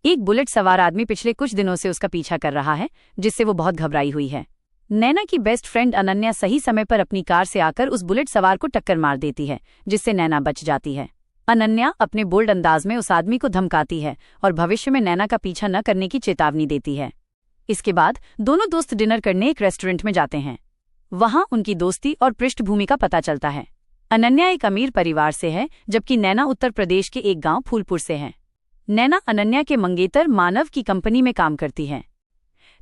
एक बुलेट सवार आदमी पिछले कुछ दिनों से उसका पीछा कर रहा है, जिससे वो बहुत घबराई हुई है। नैना की बेस्ट फ्रेंड अनन्या सही समय पर अपनी कार से आकर उस बुलेट सवार को टक्कर मार देती है, जिससे नैना बच जाती है। अनन्या अपने बोल्ड अंदाज में उस आदमी को धमकाती है और भविष्य में नैना का पीछा न करने की चेतावनी देती है। इसके बाद दोनों दोस्त डिनर करने एक रेस्टोरेंट में जाते हैं। वहां उनकी दोस्ती और पृष्ठभूमि का पता चलता है। अनन्या एक अमीर परिवार से है, जबकि नैना उत्तर प्रदेश के एक गांव फूलपुर से है। नैना अनन्या के मंगेतर मानव की कंपनी में काम करती है।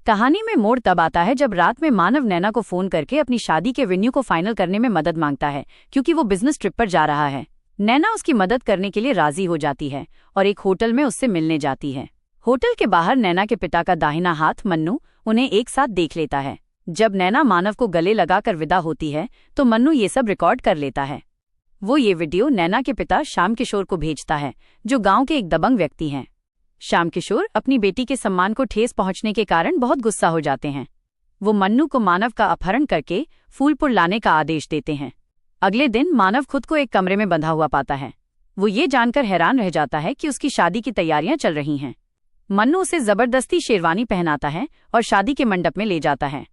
कहानी में मोड़ तब आता है जब रात में मानव नैना को फोन करके अपनी शादी के वेन्यू को फाइनल करने में मदद मांगता है, क्योंकि वो बिजनेस ट्रिप पर जा रहा है। नैना उसकी मदद करने के लिए राजी हो जाती है और एक होटल में उससे मिलने जाती है। होटल के बाहर नैना के पिता का दाहिना हाथ मन्नू उन्हें एक साथ देख लेता है। जब नैना मानव को गले लगाकर विदा होती है तो मन्नू ये सब रिकॉर्ड कर लेता है। वो ये वीडियो नैना के पिता श्याम किशोर को भेजता है, जो गांव के एक दबंग व्यक्ति हैं। श्याम किशोर अपनी बेटी के सम्मान को ठेस पहुंचने के कारण बहुत गुस्सा हो जाते हैं। वो मन्नू को मानव का अपहरण करके फूलपुर लाने का आदेश देते हैं। अगले दिन मानव खुद को एक कमरे में बंधा हुआ पाता है। वो ये जानकर हैरान रह जाता है कि उसकी शादी की तैयारियां चल रही हैं। मन्नू उसे जबरदस्ती शेरवानी पहनाता है और शादी के मंडप में ले जाता है।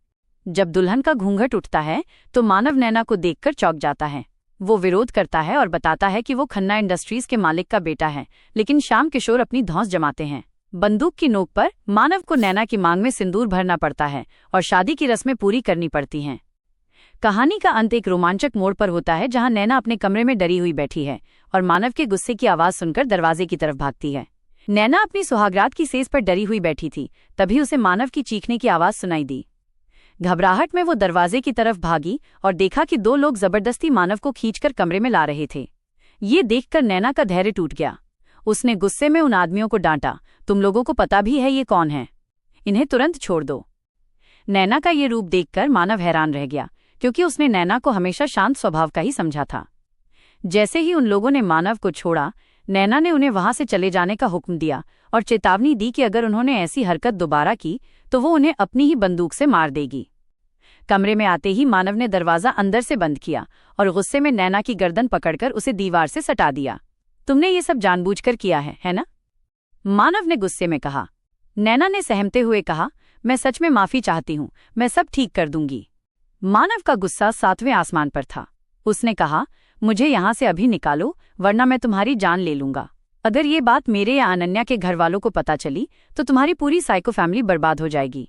जब दुल्हन का घूंघट उठता है तो मानव नैना को देखकर चौंक जाता है। वो विरोध करता है और बताता है कि वो खन्ना इंडस्ट्रीज के मालिक का बेटा है, लेकिन श्याम किशोर अपनी धौंस जमाते हैं। बंदूक की नोक पर मानव को नैना की मांग में सिंदूर भरना पड़ता है और शादी की रस्में पूरी करनी पड़ती हैं। कहानी का अंत एक रोमांचक मोड़ पर होता है, जहां नैना अपने कमरे में डरी हुई बैठी है और मानव के गुस्से की आवाज सुनकर दरवाजे की तरफ भागती है। नैना अपनी सुहागरात की सेज पर डरी हुई बैठी थी, तभी उसे मानव की चीखने की आवाज सुनाई दी। घबराहट में वो दरवाजे की तरफ भागी और देखा कि दो लोग जबरदस्ती मानव को खींचकर कमरे में ला रहे थे। ये देखकर नैना का धैर्य टूट गया। उसने गुस्से में उन आदमियों को डांटा, तुम लोगों को पता भी है ये कौन है? इन्हें तुरंत छोड़ दो। नैना का ये रूप देखकर मानव हैरान रह गया, क्योंकि उसने नैना को हमेशा शांत स्वभाव का ही समझा था। जैसे ही उन लोगों ने मानव को छोड़ा, नैना ने उन्हें वहां से चले जाने का हुक्म दिया और चेतावनी दी कि अगर उन्होंने ऐसी हरकत दोबारा की तो वो उन्हें अपनी ही बंदूक से मार देगी। कमरे में आते ही मानव ने दरवाजा अंदर से बंद किया और गुस्से में नैना की गर्दन पकड़कर उसे दीवार से सटा दिया। तुमने ये सब जानबूझकर किया है ना? मानव ने गुस्से में कहा। नैना ने सहमते हुए कहा, मैं सच में माफी चाहती हूँ, मैं सब ठीक कर दूंगी। मानव का गुस्सा 7वें आसमान पर था। उसने कहा, मुझे यहाँ से अभी निकालो, वरना मैं तुम्हारी जान ले लूंगा। अगर ये बात मेरे या अनन्या के घर वालों को पता चली तो तुम्हारी पूरी साइको फैमिली बर्बाद हो जाएगी।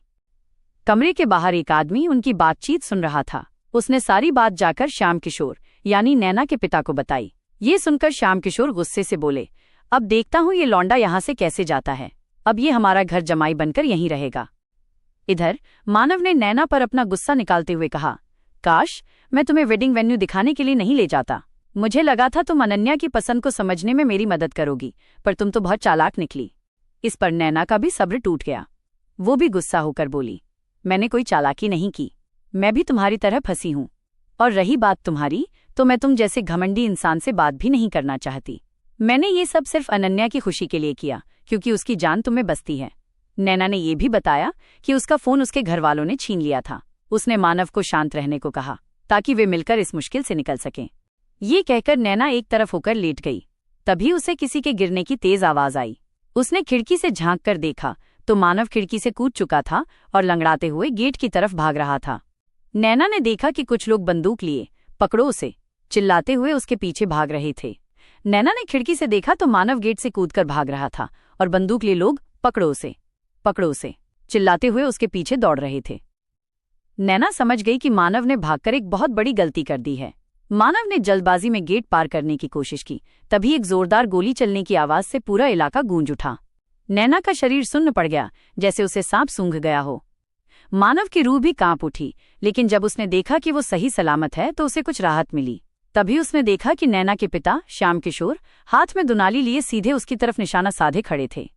कमरे के बाहर एक आदमी उनकी बातचीत सुन रहा था। उसने सारी बात जाकर श्याम किशोर यानी नैना के पिता को बताई। ये सुनकर श्याम किशोर गुस्से से बोले, अब देखता हूँ ये लौंडा यहाँ से कैसे जाता है। अब ये हमारा घर जमाई बनकर यहीं रहेगा। इधर मानव ने नैना पर अपना गुस्सा निकालते हुए कहा, काश मैं तुम्हें वेडिंग वेन्यू दिखाने के लिए नहीं ले जाता। मुझे लगा था तुम अनन्या की पसंद को समझने में मेरी मदद करोगी, पर तुम तो बहुत चालाक निकली। इस पर नैना का भी सब्र टूट गया। वो भी गुस्सा होकर बोली, मैंने कोई चालाकी नहीं की, मैं भी तुम्हारी तरह फंसी हूं। और रही बात तुम्हारी, तो मैं तुम जैसे घमंडी इंसान से बात भी नहीं करना चाहती। मैंने ये सब सिर्फ अनन्या की खुशी के लिए किया, क्योंकि उसकी जान तुम्हें बसती है। नैना ने यह भी बताया कि उसका फोन उसके घर वालों ने छीन लिया था। उसने मानव को शांत रहने को कहा ताकि वे मिलकर इस मुश्किल से निकल सकें। ये कहकर नैना एक तरफ होकर लेट गई। तभी उसे किसी के गिरने की तेज आवाज आई। उसने खिड़की से झांक कर देखा तो मानव खिड़की से कूद चुका था और लंगड़ाते हुए गेट की तरफ भाग रहा था। नैना ने देखा कि कुछ लोग बंदूक लिए पकड़ो उसे चिल्लाते हुए उसके पीछे भाग रहे थे। नैना ने खिड़की से देखा तो मानव गेट से कूदकर भाग रहा था और बंदूक लिए लोग पकड़ो उसे चिल्लाते हुए उसके पीछे दौड़ रहे थे। नैना समझ गई कि मानव ने भागकर एक बहुत बड़ी गलती कर दी है। मानव ने जल्दबाजी में गेट पार करने की कोशिश की, तभी एक जोरदार गोली चलने की आवाज से पूरा इलाका गूंज उठा। नैना का शरीर सुन्न पड़ गया, जैसे उसे सांप सूंघ गया हो। मानव की रूह भी कांप उठी, लेकिन जब उसने देखा कि वो सही सलामत है तो उसे कुछ राहत मिली। तभी उसने देखा कि नैना के पिता श्याम किशोर हाथ में दुनाली लिए सीधे उसकी तरफ निशाना साधे खड़े थे।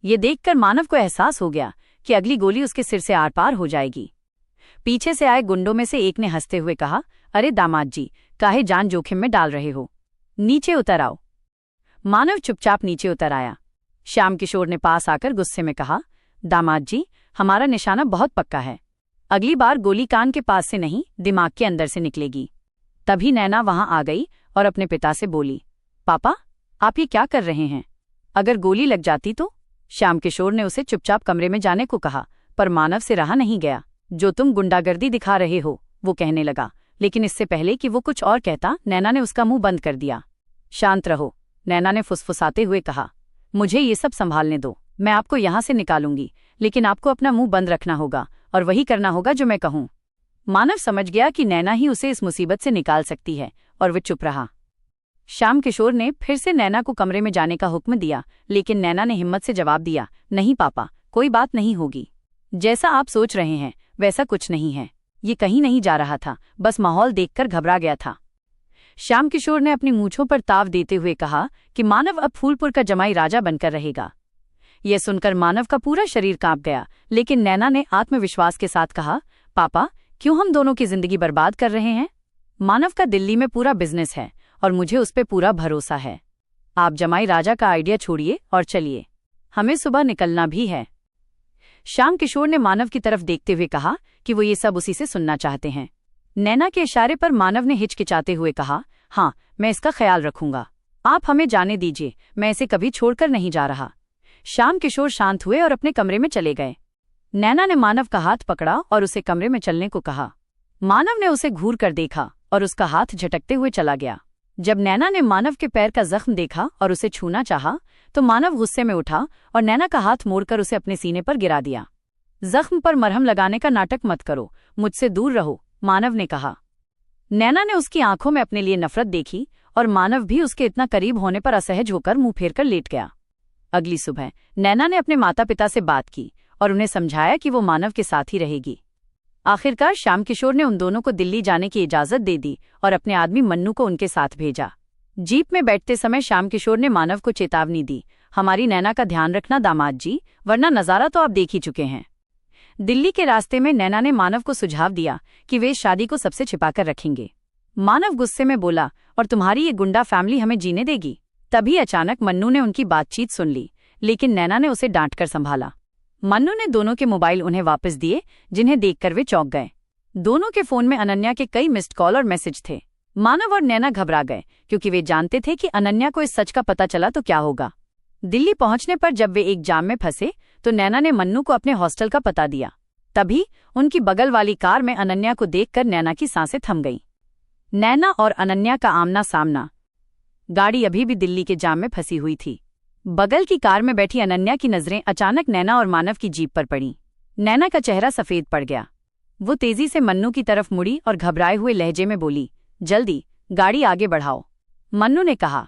ये देखकर मानव को एहसास हो गया कि अगली गोली उसके सिर से आर पार हो जाएगी। पीछे से आए गुंडों में से एक ने हंसते हुए कहा, अरे दामाद जी, काहे जान जोखिम में डाल रहे हो, नीचे उतर आओ। मानव चुपचाप नीचे उतर आया। श्याम किशोर ने पास आकर गुस्से में कहा, दामाद जी, हमारा निशाना बहुत पक्का है, अगली बार गोली कान के पास से नहीं दिमाग के अंदर से निकलेगी। तभी नैना वहां आ गई और अपने पिता से बोली, पापा आप ये क्या कर रहे हैं? अगर गोली लग जाती तो? श्याम किशोर ने उसे चुपचाप कमरे में जाने को कहा, पर मानव से रहा नहीं गया। जो तुम गुंडागर्दी दिखा रहे हो, वो कहने लगा, लेकिन इससे पहले कि वो कुछ और कहता, नैना ने उसका मुंह बंद कर दिया। शांत रहो, नैना ने फुसफुसाते हुए कहा। मुझे ये सब संभालने दो, मैं आपको यहाँ से निकालूंगी, लेकिन आपको अपना मुंह बंद रखना होगा और वही करना होगा जो मैं कहूँ। मानव समझ गया कि नैना ही उसे इस मुसीबत से निकाल सकती है, और वह चुप रहा। श्याम किशोर ने फिर से नैना को कमरे में जाने का हुक्म दिया, लेकिन नैना ने हिम्मत से जवाब दिया, नहीं पापा, कोई बात नहीं होगी। जैसा आप सोच रहे हैं वैसा कुछ नहीं है। ये कहीं नहीं जा रहा था, बस माहौल देखकर घबरा गया था। श्याम किशोर ने अपनी मूंछों पर ताव देते हुए कहा कि मानव अब फूलपुर का जमाई राजा बनकर रहेगा। यह सुनकर मानव का पूरा शरीर कांप गया, लेकिन नैना ने आत्मविश्वास के साथ कहा, पापा, क्यों हम दोनों की जिंदगी बर्बाद कर रहे हैं? मानव का दिल्ली में पूरा बिजनेस है और मुझे उस पर पूरा भरोसा है। आप जमाई राजा का आइडिया छोड़िए और चलिए, हमें सुबह निकलना भी है। श्याम किशोर ने मानव की तरफ देखते हुए कहा कि वो ये सब उसी से सुनना चाहते हैं। नैना के इशारे पर मानव ने हिचकिचाते हुए कहा, हाँ, मैं इसका ख्याल रखूंगा। आप हमें जाने दीजिए, मैं इसे कभी छोड़कर नहीं जा रहा। श्याम किशोर शांत हुए और अपने कमरे में चले गए। नैना ने मानव का हाथ पकड़ा और उसे कमरे में चलने को कहा। मानव ने उसे घूर कर देखा और उसका हाथ झटकते हुए चला गया। जब नैना ने मानव के पैर का जख्म देखा और उसे छूना चाहा, तो मानव गुस्से में उठा और नैना का हाथ मोड़कर उसे अपने सीने पर गिरा दिया। जख्म पर मरहम लगाने का नाटक मत करो, मुझसे दूर रहो, मानव ने कहा। नैना ने उसकी आंखों में अपने लिए नफरत देखी और मानव भी उसके इतना करीब होने पर असहज होकर मुंह फेरकर लेट गया। अगली सुबह नैना ने अपने माता पिता से बात की और उन्हें समझाया कि वो मानव के साथ ही रहेगी। आखिरकार श्याम किशोर ने उन दोनों को दिल्ली जाने की इजाजत दे दी और अपने आदमी मन्नू को उनके साथ भेजा। जीप में बैठते समय श्याम किशोर ने मानव को चेतावनी दी, हमारी नैना का ध्यान रखना दामाद जी, वरना नजारा तो आप देख ही चुके हैं। दिल्ली के रास्ते में नैना ने मानव को सुझाव दिया कि वे इस शादी को सबसे छिपाकर रखेंगे। मानव गुस्से में बोला, और तुम्हारी ये गुंडा फैमिली हमें जीने देगी? तभी अचानक मन्नू ने उनकी बातचीत सुन ली, लेकिन नैना ने उसे डांटकर संभाला। मन्नू ने दोनों के मोबाइल उन्हें वापस दिए, जिन्हें देखकर वे चौंक गए। दोनों के फोन में अनन्या के कई मिस्ड कॉल और मैसेज थे। मानव और नैना घबरा गए, क्योंकि वे जानते थे कि अनन्या को इस सच का पता चला तो क्या होगा। दिल्ली पहुंचने पर जब वे एक जाम में फंसे, तो नैना ने मन्नू को अपने हॉस्टल का पता दिया। तभी उनकी बगल वाली कार में अनन्या को देखकर नैना की सांसें थम गईं। नैना और अनन्या का आमना सामना। गाड़ी अभी भी दिल्ली के जाम में फंसी हुई थी। बगल की कार में बैठी अनन्या की नजरें अचानक नैना और मानव की जीप पर पड़ी। नैना का चेहरा सफेद पड़ गया। वो तेजी से मन्नू की तरफ मुड़ी और घबराए हुए लहजे में बोली, जल्दी गाड़ी आगे बढ़ाओ। मन्नू ने कहा,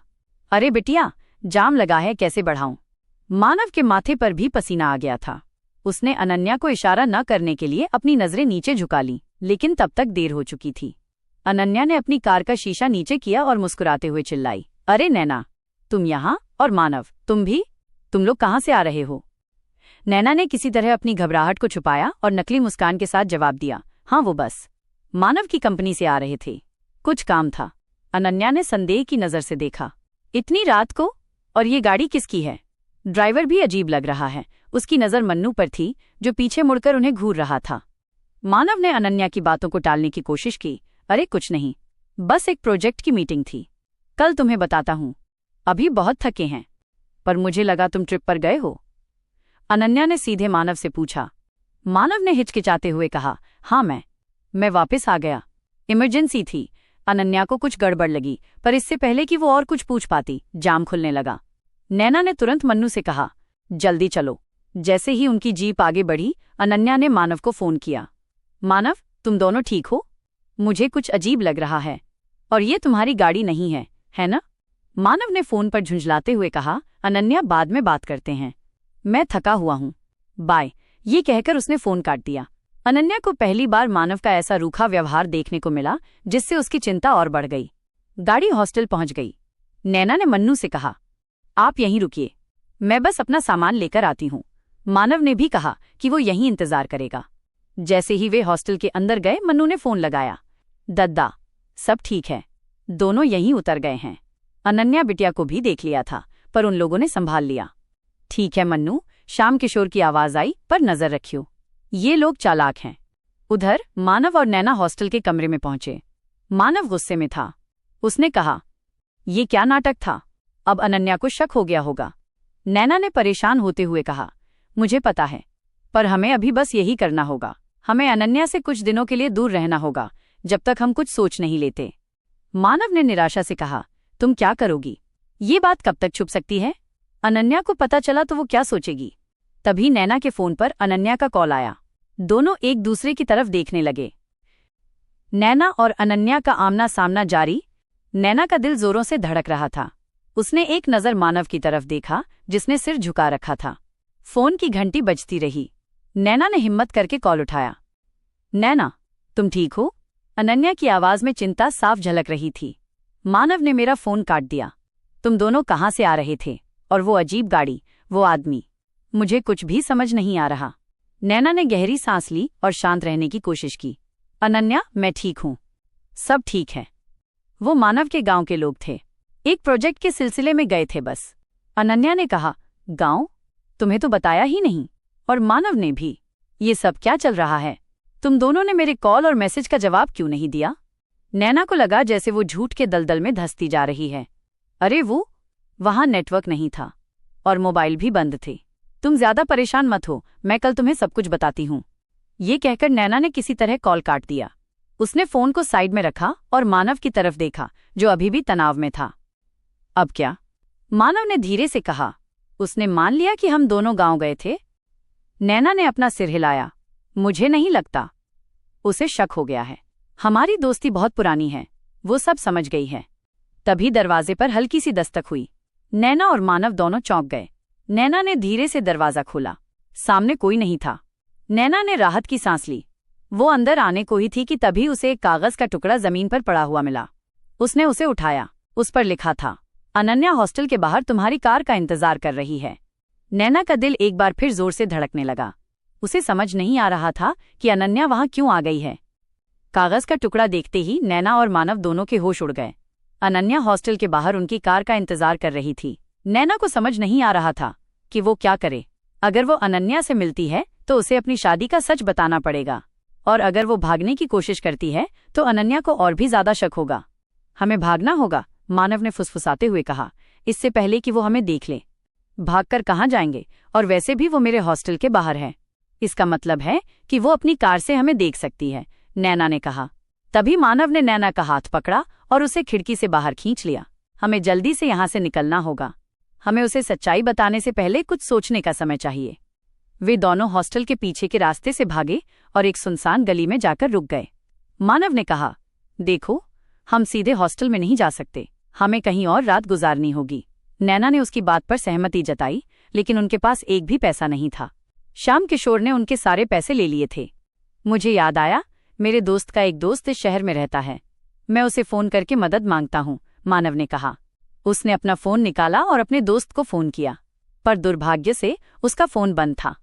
अरे बिटिया, जाम लगा है, कैसे बढ़ाऊं? मानव के माथे पर भी पसीना आ गया था। उसने अनन्या को इशारा न करने के लिए अपनी नजरें नीचे झुका ली, लेकिन तब तक देर हो चुकी थी। अनन्या ने अपनी कार का शीशा नीचे किया और मुस्कुराते हुए चिल्लाई, अरे नैना, तुम यहाँ? और मानव, तुम भी? तुम लोग कहाँ से आ रहे हो? नैना ने किसी तरह अपनी घबराहट को छुपाया और नकली मुस्कान के साथ जवाब दिया, हाँ, वो बस मानव की कंपनी से आ रहे थे, कुछ काम था। अनन्या ने संदेह की नजर से देखा, इतनी रात को? और ये गाड़ी किसकी है? ड्राइवर भी अजीब लग रहा है। उसकी नजर मन्नू पर थी, जो पीछे मुड़कर उन्हें घूर रहा था। मानव ने अनन्या की बातों को टालने की कोशिश की, अरे कुछ नहीं, बस एक प्रोजेक्ट की मीटिंग थी, कल तुम्हें बताता हूँ, अभी बहुत थके हैं। पर मुझे लगा तुम ट्रिप पर गए हो। अनन्या ने सीधे मानव से पूछा। मानव ने हिचकिचाते हुए कहा, हाँ, मैं वापस आ गया, इमरजेंसी थी। अनन्या को कुछ गड़बड़ लगी, पर इससे पहले कि वो और कुछ पूछ पाती, जाम खुलने लगा। नैना ने तुरंत मन्नू से कहा, जल्दी चलो। जैसे ही उनकी जीप आगे बढ़ी, अनन्या ने मानव को फोन किया, मानव, तुम दोनों ठीक हो? मुझे कुछ अजीब लग रहा है, और ये तुम्हारी गाड़ी नहीं है ना? मानव ने फोन पर झुंझलाते हुए कहा, अनन्या, बाद में बात करते हैं, मैं थका हुआ हूं, बाय। ये कहकर उसने फोन काट दिया। अनन्या को पहली बार मानव का ऐसा रूखा व्यवहार देखने को मिला, जिससे उसकी चिंता और बढ़ गई। गाड़ी हॉस्टल पहुंच गई। नैना ने मन्नू से कहा, आप यहीं रुकिए, मैं बस अपना सामान लेकर आती हूं। मानव ने भी कहा कि वो यहीं इंतजार करेगा। जैसे ही वे हॉस्टल के अंदर गए, मन्नू ने फोन लगाया, दद्दा, सब ठीक है, दोनों यहीं उतर गए हैं। अनन्या बिटिया को भी देख लिया था, पर उन लोगों ने संभाल लिया। ठीक है मन्नू, श्याम किशोर की आवाज आई, पर नजर रखियो, ये लोग चालाक हैं। उधर मानव और नैना हॉस्टल के कमरे में पहुंचे। मानव गुस्से में था। उसने कहा, ये क्या नाटक था? अब अनन्या को शक हो गया होगा। नैना ने परेशान होते हुए कहा, मुझे पता है, पर हमें अभी बस यही करना होगा। हमें अनन्या से कुछ दिनों के लिए दूर रहना होगा, जब तक हम कुछ सोच नहीं लेते। मानव ने निराशा से कहा, तुम क्या करोगी? ये बात कब तक छुप सकती है? अनन्या को पता चला तो वो क्या सोचेगी? तभी नैना के फोन पर अनन्या का कॉल आया। दोनों एक दूसरे की तरफ देखने लगे। नैना और अनन्या का आमना सामना जारी। नैना का दिल जोरों से धड़क रहा था। उसने एक नज़र मानव की तरफ देखा, जिसने सिर झुका रखा था। फोन की घंटी बजती रही। नैना ने हिम्मत करके कॉल उठाया। नैना, तुम ठीक हो? अनन्या की आवाज में चिंता साफ झलक रही थी। मानव ने मेरा फोन काट दिया। तुम दोनों कहाँ से आ रहे थे? और वो अजीब गाड़ी, वो आदमी? मुझे कुछ भी समझ नहीं आ रहा। नैना ने गहरी सांस ली और शांत रहने की कोशिश की। अनन्या, मैं ठीक हूं, सब ठीक है। वो मानव के गांव के लोग थे, एक प्रोजेक्ट के सिलसिले में गए थे बस। अनन्या ने कहा, गांव? तुम्हें तो बताया ही नहीं। और मानव ने भी। ये सब क्या चल रहा है? तुम दोनों ने मेरे कॉल और मैसेज का जवाब क्यों नहीं दिया? नैना को लगा जैसे वो झूठ के दलदल में धंसती जा रही है। अरे वो, वहां नेटवर्क नहीं था और मोबाइल भी बंद थे। तुम ज्यादा परेशान मत हो, मैं कल तुम्हें सब कुछ बताती हूँ। ये कहकर नैना ने किसी तरह कॉल काट दिया। उसने फोन को साइड में रखा और मानव की तरफ देखा, जो अभी भी तनाव में था। अब क्या? मानव ने धीरे से कहा। उसने मान लिया कि हम दोनों गांव गए थे? नैना ने अपना सिर हिलाया। मुझे नहीं लगता। उसे शक हो गया है। हमारी दोस्ती बहुत पुरानी है, वो सब समझ गई है। तभी दरवाजे पर हल्की सी दस्तक हुई। नैना और मानव दोनों चौंक गए। नैना ने धीरे से दरवाजा खोला। सामने कोई नहीं था। नैना ने राहत की सांस ली। वो अंदर आने को ही थी कि तभी उसे एक कागज का टुकड़ा जमीन पर पड़ा हुआ मिला। उसने उसे उठाया। उस पर लिखा था, अनन्या हॉस्टल के बाहर तुम्हारी कार का इंतजार कर रही है। नैना का दिल एक बार फिर जोर से धड़कने लगा। उसे समझ नहीं आ रहा था कि अनन्या वहां क्यों आ गई है। कागज का टुकड़ा देखते ही नैना और मानव दोनों के होश उड़ गए। अनन्या हॉस्टल के बाहर उनकी कार का इंतजार कर रही थी। नैना को समझ नहीं आ रहा था कि वो क्या करे। अगर वो अनन्या से मिलती है तो उसे अपनी शादी का सच बताना पड़ेगा, और अगर वो भागने की कोशिश करती है तो अनन्या को और भी ज्यादा शक होगा। हमें भागना होगा, मानव ने फुसफुसाते हुए कहा, इससे पहले कि वो हमें देख ले। भागकर कहाँ जाएंगे? और वैसे भी वो मेरे हॉस्टल के बाहर है। इसका मतलब है कि वो अपनी कार से हमें देख सकती है, नैना ने कहा। तभी मानव ने नैना का हाथ पकड़ा और उसे खिड़की से बाहर खींच लिया। हमें जल्दी से यहाँ से निकलना होगा। हमें उसे सच्चाई बताने से पहले कुछ सोचने का समय चाहिए। वे दोनों हॉस्टल के पीछे के रास्ते से भागे और एक सुनसान गली में जाकर रुक गए। मानव ने कहा, देखो, हम सीधे हॉस्टल में नहीं जा सकते, हमें कहीं और रात गुजारनी होगी। नैना ने उसकी बात पर सहमति जताई, लेकिन उनके पास एक भी पैसा नहीं था। श्याम किशोर ने उनके सारे पैसे ले लिए थे। मुझे याद आया, मेरे दोस्त का एक दोस्त इस शहर में रहता है, मैं उसे फोन करके मदद मांगता हूँ, मानव ने कहा। उसने अपना फोन निकाला और अपने दोस्त को फोन किया, पर दुर्भाग्य से उसका फोन बंद था।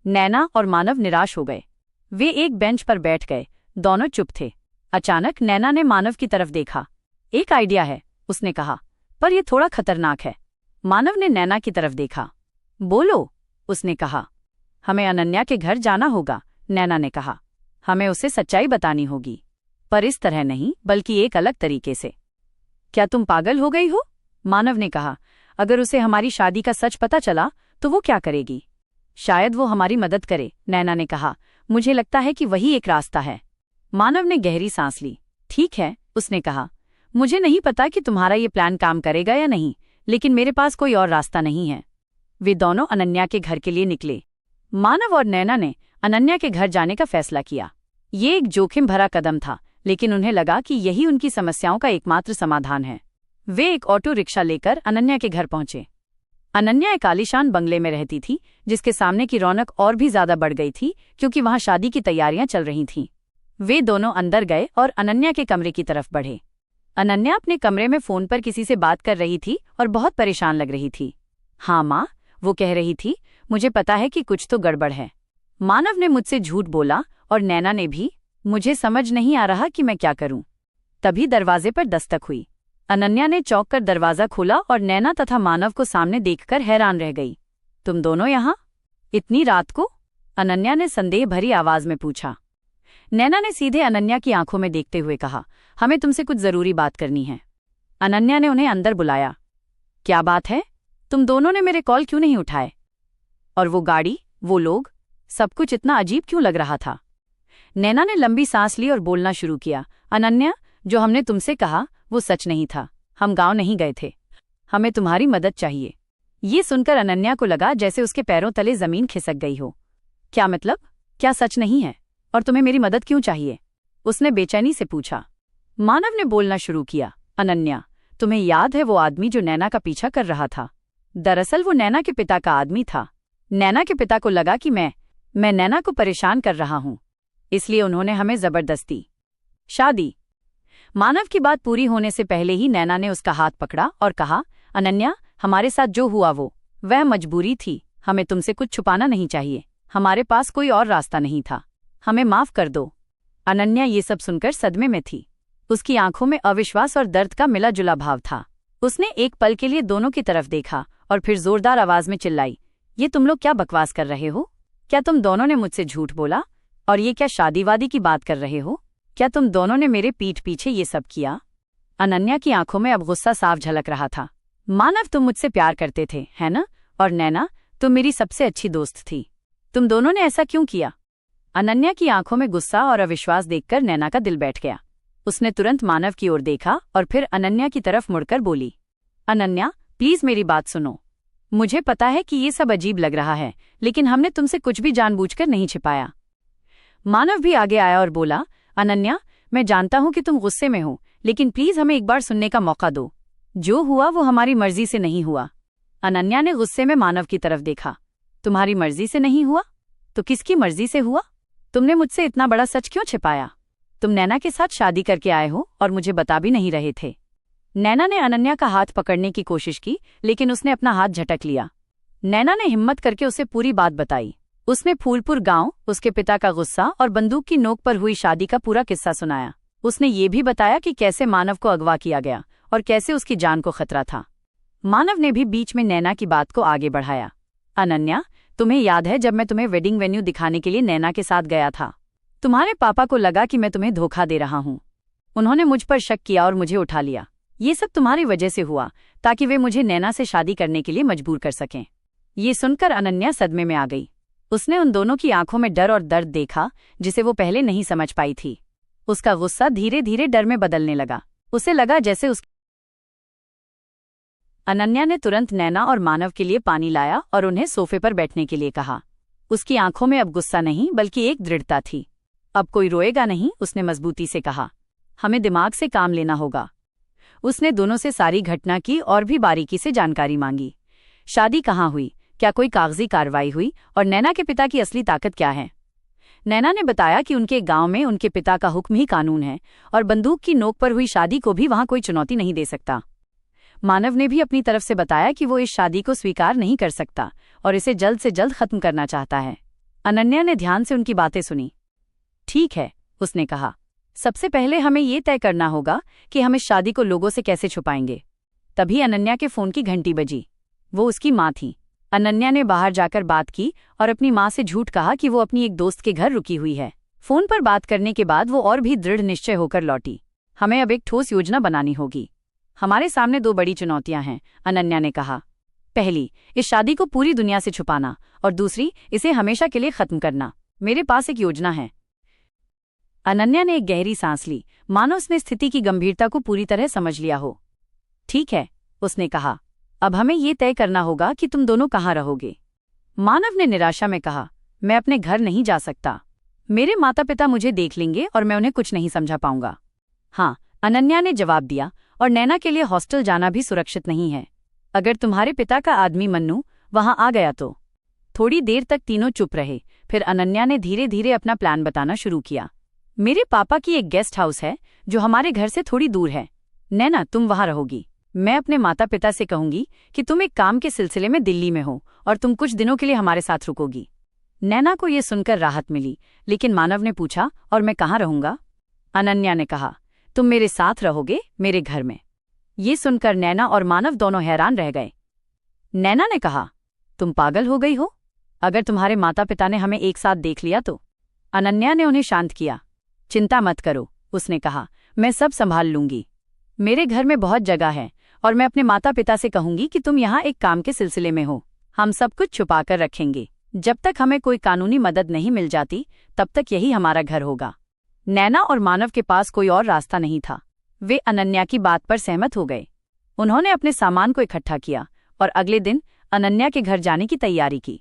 नैना और मानव निराश हो गए। वे एक बेंच पर बैठ गए, दोनों चुप थे। अचानक नैना ने मानव की तरफ देखा। एक आइडिया है, उसने कहा, पर यह थोड़ा खतरनाक है। मानव ने नैना की तरफ देखा। बोलो, उसने कहा। हमें अनन्या के घर जाना होगा, नैना ने कहा। हमें उसे सच्चाई बतानी होगी, पर इस तरह नहीं, बल्कि एक अलग तरीके से। क्या तुम पागल हो गई हो? मानव ने कहा। अगर उसे हमारी शादी का सच पता चला तो वो क्या करेगी? शायद वो हमारी मदद करे, नैना ने कहा। मुझे लगता है कि वही एक रास्ता है। मानव ने गहरी सांस ली। ठीक है, उसने कहा। मुझे नहीं पता कि तुम्हारा ये प्लान काम करेगा या नहीं, लेकिन मेरे पास कोई और रास्ता नहीं है। वे दोनों अनन्या के घर के लिए निकले। मानव और नैना ने अनन्या के घर जाने का फैसला किया। ये एक जोखिम भरा कदम था, लेकिन उन्हें लगा कि यही उनकी समस्याओं का एकमात्र समाधान है। वे एक ऑटो रिक्शा लेकर अनन्या के घर पहुंचे। अनन्या एक आलीशान बंगले में रहती थी, जिसके सामने की रौनक और भी ज्यादा बढ़ गई थी क्योंकि वहां शादी की तैयारियां चल रही थीं। वे दोनों अंदर गए और अनन्या के कमरे की तरफ बढ़े। अनन्या अपने कमरे में फोन पर किसी से बात कर रही थी और बहुत परेशान लग रही थी। हाँ माँ, वो कह रही थी, मुझे पता है कि कुछ तो गड़बड़ है। मानव ने मुझसे झूठ बोला और नैना ने भी। मुझे समझ नहीं आ रहा कि मैं क्या करूं। तभी दरवाजे पर दस्तक हुई। अनन्या ने चौंक कर दरवाजा खोला और नैना तथा मानव को सामने देखकर हैरान रह गई। तुम दोनों यहाँ इतनी रात को? अनन्या ने संदेह भरी आवाज में पूछा। नैना ने सीधे अनन्या की आंखों में देखते हुए कहा, हमें तुमसे कुछ जरूरी बात करनी है। अनन्या ने उन्हें अंदर बुलाया। क्या बात है? तुम दोनों ने मेरे कॉल क्यों नहीं उठाए? और वो गाड़ी, वो लोग, सब कुछ इतना अजीब क्यों लग रहा था? नैना ने लंबी सांस ली और बोलना शुरू किया। अनन्या, जो हमने तुमसे कहा वो सच नहीं था। हम गांव नहीं गए थे। हमें तुम्हारी मदद चाहिए। ये सुनकर अनन्या को लगा जैसे उसके पैरों तले जमीन खिसक गई हो। क्या मतलब? क्या सच नहीं है? और तुम्हें मेरी मदद क्यों चाहिए? उसने बेचैनी से पूछा। मानव ने बोलना शुरू किया। अनन्या, तुम्हें याद है वो आदमी जो नैना का पीछा कर रहा था? दरअसल वो नैना के पिता का आदमी था। नैना के पिता को लगा कि मैं नैना को परेशान कर रहा हूं, इसलिए उन्होंने हमें जबरदस्ती शादी। मानव की बात पूरी होने से पहले ही नैना ने उसका हाथ पकड़ा और कहा, अनन्या, हमारे साथ जो हुआ वह मजबूरी थी। हमें तुमसे कुछ छुपाना नहीं चाहिए। हमारे पास कोई और रास्ता नहीं था। हमें माफ कर दो। अनन्या ये सब सुनकर सदमे में थी। उसकी आंखों में अविश्वास और दर्द का मिला जुला भाव था। उसने एक पल के लिए दोनों की तरफ देखा और फिर जोरदार आवाज में चिल्लाई, ये तुम लोग क्या बकवास कर रहे हो? क्या तुम दोनों ने मुझसे झूठ बोला? और ये क्या शादीवादी की बात कर रहे हो? क्या तुम दोनों ने मेरे पीठ पीछे ये सब किया? अनन्या की आंखों में अब गुस्सा साफ झलक रहा था। मानव, तुम मुझसे प्यार करते थे, है ना? और नैना, तुम मेरी सबसे अच्छी दोस्त थी। तुम दोनों ने ऐसा क्यों किया? अनन्या की आंखों में गुस्सा और अविश्वास देखकर नैना का दिल बैठ गया। उसने तुरंत मानव की ओर देखा और फिर अनन्या की तरफ मुड़कर बोली, अनन्या, प्लीज मेरी बात सुनो। मुझे पता है कि ये सब अजीब लग रहा है, लेकिन हमने तुमसे कुछ भी जानबूझकर नहीं छिपाया। मानव भी आगे आया और बोला, अनन्या, मैं जानता हूं कि तुम गुस्से में हो, लेकिन प्लीज हमें एक बार सुनने का मौका दो। जो हुआ वो हमारी मर्जी से नहीं हुआ। अनन्या ने गुस्से में मानव की तरफ देखा। तुम्हारी मर्जी से नहीं हुआ? तो किसकी मर्जी से हुआ? तुमने मुझसे इतना बड़ा सच क्यों छिपाया? तुम नैना के साथ शादी करके आए हो और मुझे बता भी नहीं रहे थे। नैना ने अनन्या का हाथ पकड़ने की कोशिश की, लेकिन उसने अपना हाथ झटक लिया। नैना ने हिम्मत करके उसे पूरी बात बताई। उसने फूलपुर गांव, उसके पिता का गुस्सा और बंदूक की नोक पर हुई शादी का पूरा किस्सा सुनाया। उसने ये भी बताया कि कैसे मानव को अगवा किया गया और कैसे उसकी जान को खतरा था। मानव ने भी बीच में नैना की बात को आगे बढ़ाया। अनन्या, तुम्हें याद है जब मैं तुम्हें वेडिंग वेन्यू दिखाने के लिए नैना के साथ गया था? तुम्हारे पापा को लगा कि मैं तुम्हें धोखा दे रहा हूं। उन्होंने मुझ पर शक किया और मुझे उठा लिया। ये सब तुम्हारी वजह से हुआ, ताकि वे मुझे नैना से शादी करने के लिए मजबूर कर सकें। ये सुनकर अनन्या सदमे में आ गई। उसने उन दोनों की आंखों में डर और दर्द देखा, जिसे वो पहले नहीं समझ पाई थी। उसका गुस्सा धीरे धीरे डर में बदलने लगा। उसे लगा जैसे अनन्या ने तुरंत नैना और मानव के लिए पानी लाया और उन्हें सोफे पर बैठने के लिए कहा। उसकी आंखों में अब गुस्सा नहीं बल्कि एक दृढ़ता थी। अब कोई रोएगा नहीं, उसने मजबूती से कहा। हमें दिमाग से काम लेना होगा। उसने दोनों से सारी घटना की और भी बारीकी से जानकारी मांगी। शादी कहाँ हुई? क्या कोई कागजी कार्रवाई हुई? और नैना के पिता की असली ताकत क्या है? नैना ने बताया कि उनके गांव में उनके पिता का हुक्म ही कानून है और बंदूक की नोक पर हुई शादी को भी वहां कोई चुनौती नहीं दे सकता। मानव ने भी अपनी तरफ से बताया कि वो इस शादी को स्वीकार नहीं कर सकता और इसे जल्द से जल्द खत्म करना चाहता है। अनन्या ने ध्यान से उनकी बातें सुनी। ठीक है, उसने कहा, सबसे पहले हमें ये तय करना होगा कि हम इस शादी को लोगों से कैसे छुपाएंगे। तभी अनन्या के फोन की घंटी बजी। वो उसकी माँ थी। अनन्या ने बाहर जाकर बात की और अपनी माँ से झूठ कहा कि वो अपनी एक दोस्त के घर रुकी हुई है। फोन पर बात करने के बाद वो और भी दृढ़ निश्चय होकर लौटी। हमें अब एक ठोस योजना बनानी होगी। हमारे सामने 2 बड़ी चुनौतियां हैं, अनन्या ने कहा। पहली, इस शादी को पूरी दुनिया से छुपाना, और दूसरी, इसे हमेशा के लिए खत्म करना। मेरे पास एक योजना है। अनन्या ने एक गहरी सांस ली, मानो उसने स्थिति की गंभीरता को पूरी तरह समझ लिया हो। ठीक है, उसने कहा, अब हमें ये तय करना होगा कि तुम दोनों कहाँ रहोगे। मानव ने निराशा में कहा, मैं अपने घर नहीं जा सकता। मेरे माता पिता मुझे देख लेंगे और मैं उन्हें कुछ नहीं समझा पाऊंगा। हाँ, अनन्या ने जवाब दिया, और नैना के लिए हॉस्टल जाना भी सुरक्षित नहीं है। अगर तुम्हारे पिता का आदमी मन्नू वहां आ गया तो। थोड़ी देर तक तीनों चुप रहे। फिर अनन्या ने धीरे धीरे अपना प्लान बताना शुरू किया। मेरे पापा की एक गेस्ट हाउस है जो हमारे घर से थोड़ी दूर है। नैना, तुम वहां रहोगी। मैं अपने माता पिता से कहूंगी कि तुम एक काम के सिलसिले में दिल्ली में हो और तुम कुछ दिनों के लिए हमारे साथ रुकोगी। नैना को यह सुनकर राहत मिली, लेकिन मानव ने पूछा, और मैं कहाँ रहूंगा? अनन्या ने कहा, तुम मेरे साथ रहोगे, मेरे घर में। ये सुनकर नैना और मानव दोनों हैरान रह गए। नैना ने कहा, तुम पागल हो गई हो? अगर तुम्हारे माता पिता ने हमें एक साथ देख लिया तो? अनन्या ने उन्हें शांत किया। चिंता मत करो, उसने कहा, मैं सब संभाल लूंगी। मेरे घर में बहुत जगह है और मैं अपने माता पिता से कहूंगी कि तुम यहाँ एक काम के सिलसिले में हो। हम सब कुछ छुपा कर रखेंगे। जब तक हमें कोई कानूनी मदद नहीं मिल जाती तब तक यही हमारा घर होगा। नैना और मानव के पास कोई और रास्ता नहीं था। वे अनन्या की बात पर सहमत हो गए। उन्होंने अपने सामान को इकट्ठा किया और अगले दिन अनन्या के घर जाने की तैयारी की।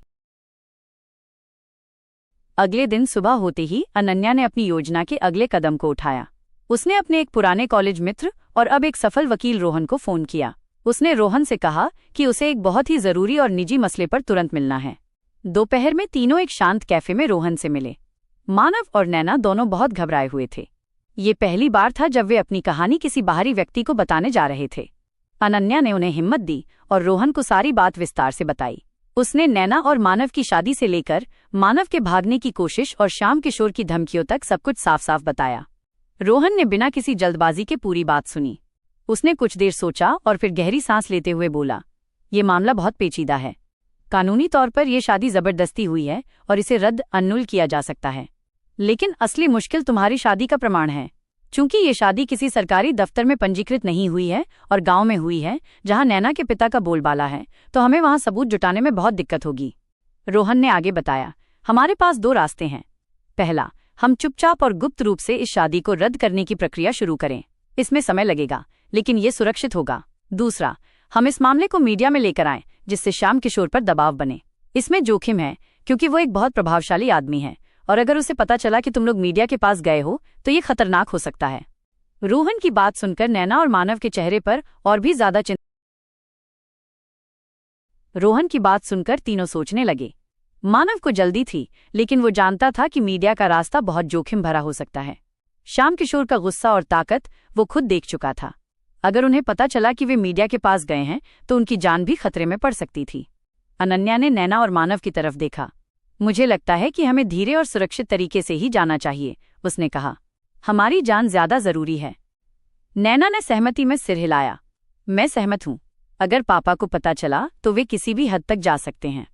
अगले दिन सुबह होते ही अनन्या ने अपनी योजना के अगले कदम को उठाया। उसने अपने एक पुराने कॉलेज मित्र और अब एक सफल वकील रोहन को फोन किया। उसने रोहन से कहा कि उसे एक बहुत ही जरूरी और निजी मसले पर तुरंत मिलना है। दोपहर में तीनों एक शांत कैफे में रोहन से मिले। मानव और नैना दोनों बहुत घबराए हुए थे। ये पहली बार था जब वे अपनी कहानी किसी बाहरी व्यक्ति को बताने जा रहे थे। अनन्या ने उन्हें हिम्मत दी और रोहन को सारी बात विस्तार से बताई। उसने नैना और मानव की शादी से लेकर मानव के भागने की कोशिश और श्याम किशोर की धमकियों तक सब कुछ साफ साफ बताया। रोहन ने बिना किसी जल्दबाजी के पूरी बात सुनी। उसने कुछ देर सोचा और फिर गहरी सांस लेते हुए बोला, ये मामला बहुत पेचीदा है। कानूनी तौर पर यह शादी जबरदस्ती हुई है और इसे रद्द अन्नुल किया जा सकता है, लेकिन असली मुश्किल तुम्हारी शादी का प्रमाण है। चूंकि ये शादी किसी सरकारी दफ्तर में पंजीकृत नहीं हुई है और गांव में हुई है जहां नैना के पिता का बोलबाला है, तो हमें वहां सबूत जुटाने में बहुत दिक्कत होगी। रोहन ने आगे बताया, हमारे पास दो रास्ते हैं। पहला, हम चुपचाप और गुप्त रूप से इस शादी को रद्द करने की प्रक्रिया शुरू करें। इसमें समय लगेगा, लेकिन ये सुरक्षित होगा। दूसरा, हम इस मामले को मीडिया में लेकर आएं, जिससे श्याम किशोर पर दबाव बने। इसमें जोखिम है क्योंकि वो एक बहुत प्रभावशाली आदमी है और अगर उसे पता चला कि तुम लोग मीडिया के पास गए हो तो ये खतरनाक हो सकता है। रोहन की बात सुनकर नैना और मानव के चेहरे पर और भी ज्यादा रोहन की बात सुनकर तीनों सोचने लगे। मानव को जल्दी थी, लेकिन वो जानता था कि मीडिया का रास्ता बहुत जोखिम भरा हो सकता है। श्याम किशोर का गुस्सा और ताकत वो खुद देख चुका था। अगर उन्हें पता चला कि वे मीडिया के पास गए हैं तो उनकी जान भी खतरे में पड़ सकती थी। अनन्या ने नैना और मानव की तरफ देखा। मुझे लगता है कि हमें धीरे और सुरक्षित तरीके से ही जाना चाहिए, उसने कहा। हमारी जान ज्यादा जरूरी है। नैना ने सहमति में सिर हिलाया। मैं सहमत हूं। अगर पापा को पता चला तो वे किसी भी हद तक जा सकते हैं।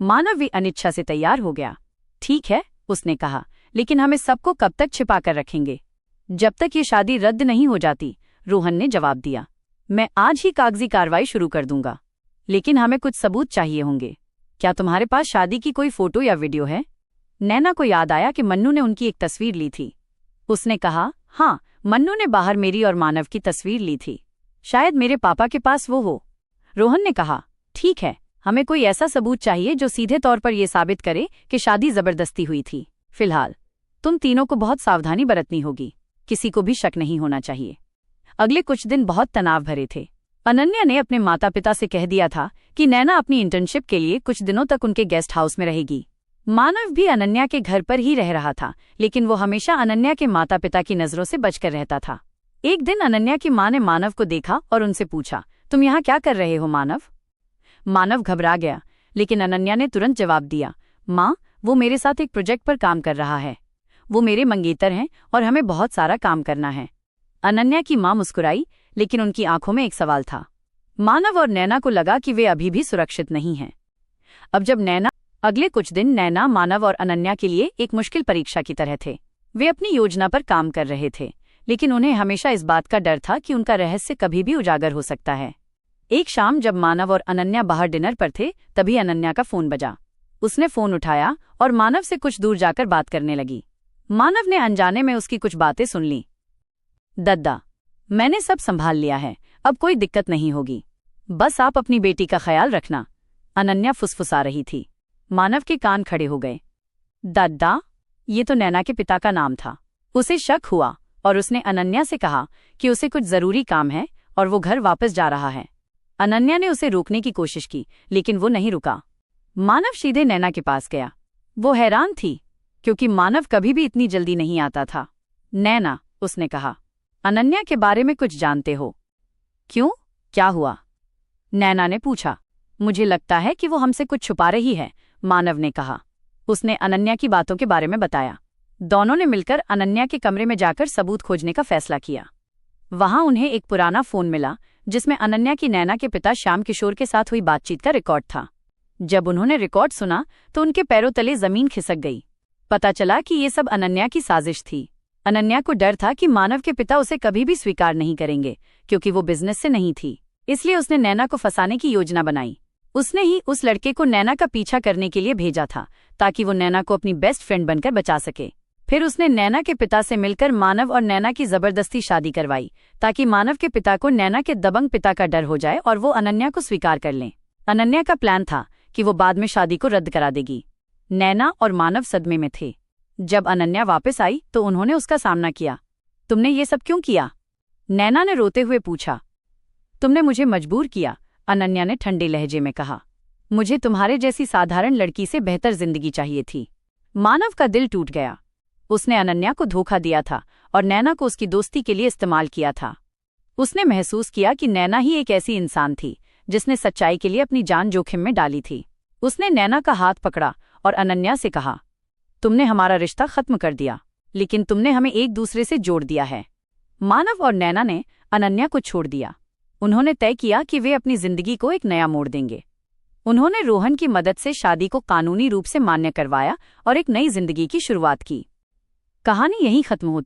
मानव भी अनिच्छा से तैयार हो गया। ठीक है, उसने कहा, लेकिन हम इस सबको कब तक छिपा कर रखेंगे? जब तक ये शादी रद्द नहीं हो जाती, रोहन ने जवाब दिया। मैं आज ही कागजी कार्रवाई शुरू कर दूंगा, लेकिन हमें कुछ सबूत चाहिए होंगे। क्या तुम्हारे पास शादी की कोई फोटो या वीडियो है? नैना को याद आया कि मन्नू ने उनकी एक तस्वीर ली थी। उसने कहा, हाँ, मन्नू ने बाहर मेरी और मानव की तस्वीर ली थी। शायद मेरे पापा के पास वो हो। रोहन ने कहा, ठीक है, हमें कोई ऐसा सबूत चाहिए जो सीधे तौर पर यह साबित करे कि शादी जबरदस्ती हुई थी। फिलहाल तुम तीनों को बहुत सावधानी बरतनी होगी। किसी को भी शक नहीं होना चाहिए। अगले कुछ दिन बहुत तनाव भरे थे। अनन्या ने अपने माता पिता से कह दिया था कि नैना अपनी इंटर्नशिप के लिए कुछ दिनों तक उनके गेस्ट हाउस में रहेगी। मानव भी अनन्या के घर पर ही रह रहा था, लेकिन वो हमेशा अनन्या के माता पिता की नजरों से बचकर रहता था। एक दिन अनन्या की मां ने मानव को देखा और उनसे पूछा, तुम यहाँ क्या कर रहे हो मानव? मानव घबरा गया, लेकिन अनन्या ने तुरंत जवाब दिया, माँ, वो मेरे साथ एक प्रोजेक्ट पर काम कर रहा है। वो मेरे मंगेतर हैं और हमें बहुत सारा काम करना है। अनन्या की मां मुस्कुराई, लेकिन उनकी आंखों में एक सवाल था। मानव और नैना को लगा कि वे अभी भी सुरक्षित नहीं हैं। अब जब अगले कुछ दिन नैना, मानव और अनन्या के लिए एक मुश्किल परीक्षा की तरह थे। वे अपनी योजना पर काम कर रहे थे, लेकिन उन्हें हमेशा इस बात का डर था कि उनका रहस्य कभी भी उजागर हो सकता है। एक शाम जब मानव और अनन्या बाहर डिनर पर थे, तभी अनन्या का फोन बजा। उसने फोन उठाया और मानव से कुछ दूर जाकर बात करने लगी। मानव ने अनजाने में उसकी कुछ बातें सुन ली। दद्दा, मैंने सब संभाल लिया है, अब कोई दिक्कत नहीं होगी। बस आप अपनी बेटी का ख्याल रखना, अनन्या फुसफुसा रही थी। मानव के कान खड़े हो गए। दद्दा, ये तो नैना के पिता का नाम था। उसे शक हुआ और उसने अनन्या से कहा कि उसे कुछ जरूरी काम है और वो घर वापस जा रहा है। अनन्या ने उसे रोकने की कोशिश की, लेकिन वो नहीं रुका। मानव सीधे नैना के पास गया। वो हैरान थी, क्योंकि मानव कभी भी इतनी जल्दी नहीं आता था। नैना, उसने कहा, अनन्या के बारे में कुछ जानते हो? क्यों, क्या हुआ? नैना ने पूछा। मुझे लगता है कि वो हमसे कुछ छुपा रही है, मानव ने कहा। उसने अनन्या की बातों के बारे में बताया। दोनों ने मिलकर अनन्या के कमरे में जाकर सबूत खोजने का फैसला किया। वहां उन्हें एक पुराना फोन मिला, जिसमें अनन्या की नैना के पिता श्याम किशोर के साथ हुई बातचीत का रिकॉर्ड था। जब उन्होंने रिकॉर्ड सुना तो उनके पैरों तले जमीन खिसक गई। पता चला कि ये सब अनन्या की साजिश थी। अनन्या को डर था कि मानव के पिता उसे कभी भी स्वीकार नहीं करेंगे, क्योंकि वो बिजनेस से नहीं थी। इसलिए उसने नैना को फंसाने की योजना बनाई। उसने ही उस लड़के को नैना का पीछा करने के लिए भेजा था ताकि वो नैना को अपनी बेस्ट फ्रेंड बनकर बचा सके। फिर उसने नैना के पिता से मिलकर मानव और नैना की जबरदस्ती शादी करवाई ताकि मानव के पिता को नैना के दबंग पिता का डर हो जाए और वो अनन्या को स्वीकार कर लें। अनन्या का प्लान था कि वो बाद में शादी को रद्द करा देगी। नैना और मानव सदमे में थे। जब अनन्या वापस आई तो उन्होंने उसका सामना किया। तुमने ये सब क्यों किया? नैना ने रोते हुए पूछा। तुमने मुझे मजबूर किया, अनन्या ने ठंडे लहजे में कहा। मुझे तुम्हारे जैसी साधारण लड़की से बेहतर जिंदगी चाहिए थी। मानव का दिल टूट गया। उसने अनन्या को धोखा दिया था और नैना को उसकी दोस्ती के लिए इस्तेमाल किया था। उसने महसूस किया कि नैना ही एक ऐसी इंसान थी जिसने सच्चाई के लिए अपनी जान जोखिम में डाली थी। उसने नैना का हाथ पकड़ा और अनन्या से कहा, तुमने हमारा रिश्ता खत्म कर दिया, लेकिन तुमने हमें एक दूसरे से जोड़ दिया है। मानव और नैना ने अनन्या को छोड़ दिया। उन्होंने तय किया कि वे अपनी जिंदगी को एक नया मोड़ देंगे। उन्होंने रोहन की मदद से शादी को कानूनी रूप से मान्य करवाया और एक नई जिंदगी की शुरुआत की। कहानी यहीं खत्म होती